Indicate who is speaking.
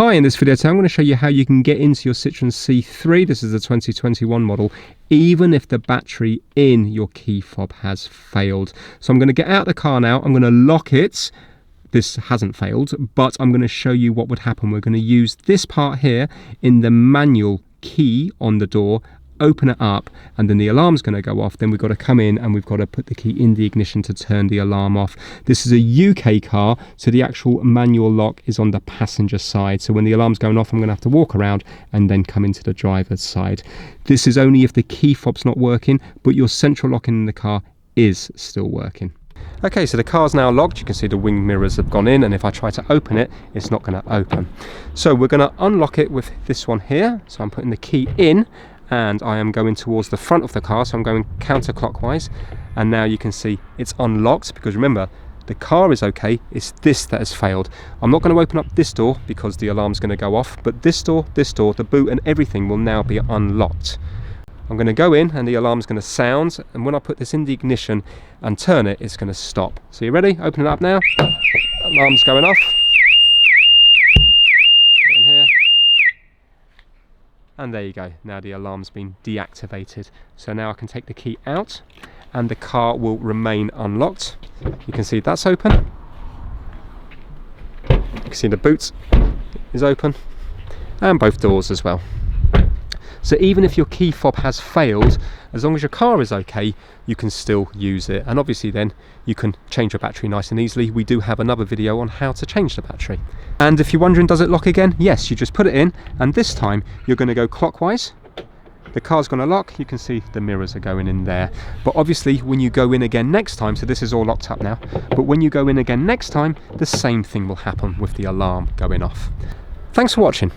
Speaker 1: Hi, in this video today I'm going to show you how you can get into your Citroen C3, this is the 2021 model, even if the battery in your key fob has failed. So I'm going to get out the car now, I'm going to lock it. This hasn't failed, but I'm going to show you what would happen. We're going to use this part here in the manual key on the door, open it up, and then the alarm's going to go off. Then we've got to come in and we've got to put the key in the ignition to turn the alarm off. This is a UK car, so the actual manual lock is on the passenger side. So when the alarm's going off, I'm going to have to walk around and then come into the driver's side. This is only if the key fob's not working, but your central locking in the car is still working. Okay, so the car's now locked. You can see the wing mirrors have gone in, and if I try to open it, it's not going to open. So we're going to unlock it with this one here. So I'm putting the key in, and I am going towards the front of the car, so I'm going counterclockwise, and now you can see it's unlocked, because remember, the car is okay, it's this that has failed. I'm not going to open up this door because the alarm's going to go off, but this door, the boot and everything will now be unlocked. I'm going to go in and the alarm's going to sound, and when I put this in the ignition and turn it, it's going to stop. So you ready? Open it up now. Alarm's going off. Get in here. And there you go, now the alarm's been deactivated. So now I can take the key out and the car will remain unlocked. You can see that's open. You can see the boot is open and both doors as well. So even if your key fob has failed, as long as your car is okay, you can still use it. And obviously then you can change your battery nice and easily. We do have another video on how to change the battery. And if you're wondering, does it lock again? Yes, you just put it in, and this time you're going to go clockwise. The car's going to lock. You can see the mirrors are going in there. But obviously when you go in again next time, so this is all locked up now, but when you go in again next time, the same thing will happen with the alarm going off. Thanks for watching.